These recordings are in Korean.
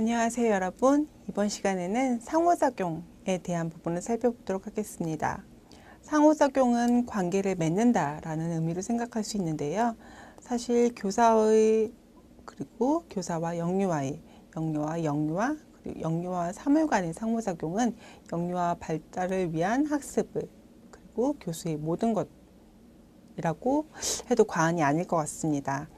안녕하세요 여러분. 이번 시간에는 상호작용에 대한 부분을 살펴보도록 하겠습니다. 상호작용은 관계를 맺는다 라는 의미로 생각할 수 있는데요. 사실 교사의 그리고 교사와 영유아의 영유아와 그리고 영유아와 사물 간의 상호작용은 영유아 발달을 위한 학습을 그리고 교수의 모든 것이라고 해도 과언이 아닐 것 같습니다.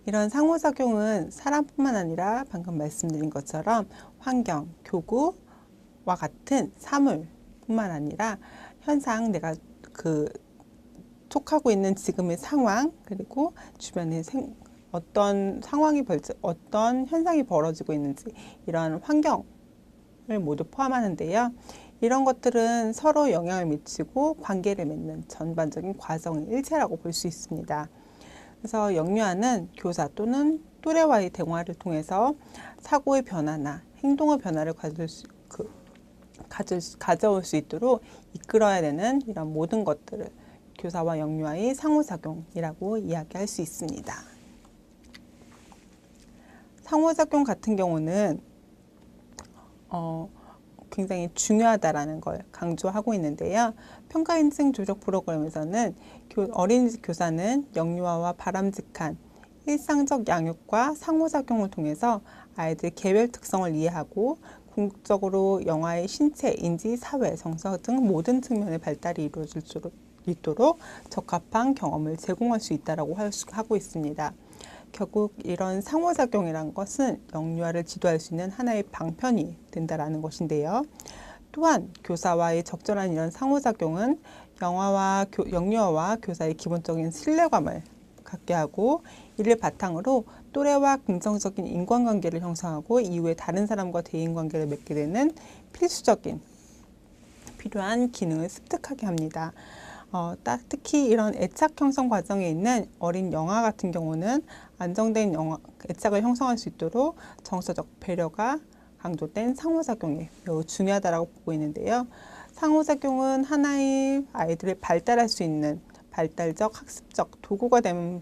이런 상호작용은 사람뿐만 아니라 방금 말씀드린 것처럼 환경, 교구와 같은 사물뿐만 아니라 현상, 내가 속하고 있는 지금의 상황, 그리고 주변에 어떤 어떤 현상이 벌어지고 있는지 이런 환경을 모두 포함하는데요. 이런 것들은 서로 영향을 미치고 관계를 맺는 전반적인 과정의 일체라고 볼 수 있습니다. 그래서 영유아는 교사 또는 또래와의 대화를 통해서 사고의 변화나 행동의 변화를 가져올 수 있도록 이끌어야 되는 이런 모든 것들을 교사와 영유아의 상호작용이라고 이야기할 수 있습니다. 상호작용 같은 경우는 굉장히 중요하다라는 걸 강조하고 있는데요. 평가인증 조적 프로그램에서는 어린이집 교사는 영유아와 바람직한 일상적 양육과 상호작용을 통해서 아이들의 개별 특성을 이해하고 궁극적으로 영아의 신체, 인지, 사회, 정서 등 모든 측면의 발달이 이루어질 수 있도록 적합한 경험을 제공할 수 있다고 하고 있습니다. 결국 이런 상호작용이란 것은 영유아를 지도할 수 있는 하나의 방편이 된다는 것인데요. 또한 교사와의 적절한 이런 상호작용은 영유아와 교사의 기본적인 신뢰감을 갖게 하고 이를 바탕으로 또래와 긍정적인 인간관계를 형성하고 이후에 다른 사람과 대인관계를 맺게 되는 필요한 기능을 습득하게 합니다. 특히 이런 애착 형성 과정에 있는 어린 영아 같은 경우는 안정된 애착을 형성할 수 있도록 정서적 배려가 강조된 상호작용이 매우 중요하다고 보고 있는데요. 상호작용은 하나의 아이들을 발달할 수 있는 발달적 학습적 도구가 됨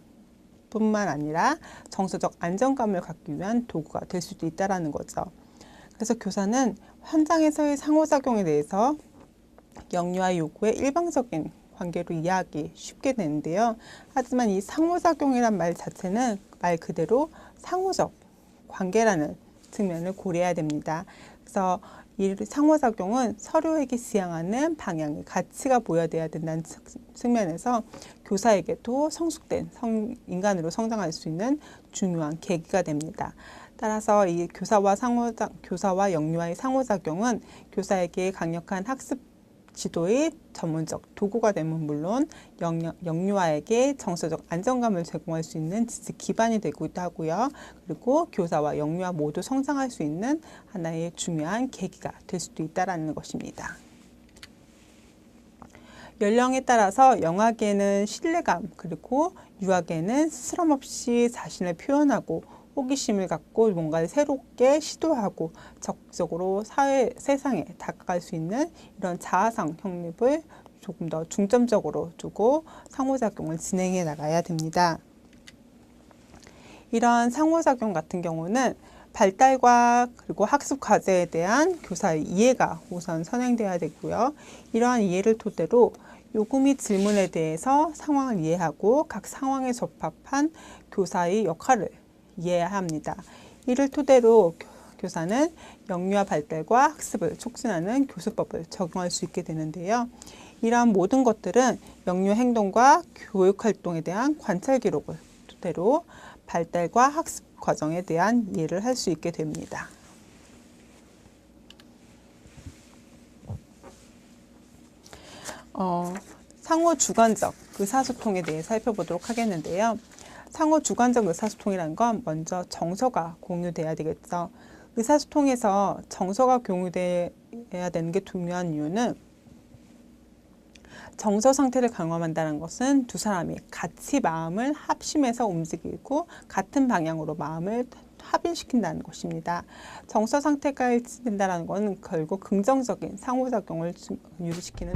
뿐만 아니라 정서적 안정감을 갖기 위한 도구가 될 수도 있다는 거죠. 그래서 교사는 현장에서의 상호작용에 대해서 영유아 요구의 일방적인 관계로 이해하기 쉽게 되는데요. 하지만 이 상호작용이란 말 자체는 말 그대로 상호적 관계라는 측면을 고려해야 됩니다. 그래서 이 상호작용은 서로에게 지향하는 방향의 가치가 보여야 된다는 측면에서 교사에게도 성숙된 인간으로 성장할 수 있는 중요한 계기가 됩니다. 따라서 이 교사와 영유아의 상호작용은 교사에게 강력한 학습 지도의 전문적 도구가 되면 물론 영유아에게 정서적 안정감을 제공할 수 있는 지식 기반이 되기도 하고요. 그리고 교사와 영유아 모두 성장할 수 있는 하나의 중요한 계기가 될 수도 있다는 것입니다. 연령에 따라서 영아계는 신뢰감 그리고 유아계는 스스럼 없이 자신을 표현하고 호기심을 갖고 뭔가를 새롭게 시도하고 적극적으로 세상에 다가갈 수 있는 이런 자아상 형립을 조금 더 중점적으로 두고 상호작용을 진행해 나가야 됩니다. 이러한 상호작용 같은 경우는 발달과 그리고 학습 과제에 대한 교사의 이해가 우선 선행돼야 되고요. 이러한 이해를 토대로 요구 및 질문에 대해서 상황을 이해하고 각 상황에 적합한 교사의 역할을 이해해야 합니다. 이를 토대로 교사는 영유아 발달과 학습을 촉진하는 교수법을 적용할 수 있게 되는데요. 이러한 모든 것들은 영유 행동과 교육 활동에 대한 관찰 기록을 토대로 발달과 학습 과정에 대한 이해를 할 수 있게 됩니다. 상호 주관적 의사소통에 대해 살펴보도록 하겠는데요. 상호 주관적 의사소통이란 건 먼저 정서가 공유돼야 되겠죠. 의사소통에서 정서가 공유돼야 되는 게 중요한 이유는 정서 상태를 경험한다는 것은 두 사람이 같이 마음을 합심해서 움직이고 같은 방향으로 마음을 합일시킨다는 것입니다. 정서 상태가 일치된다는 것은 결국 긍정적인 상호작용을 유지시키는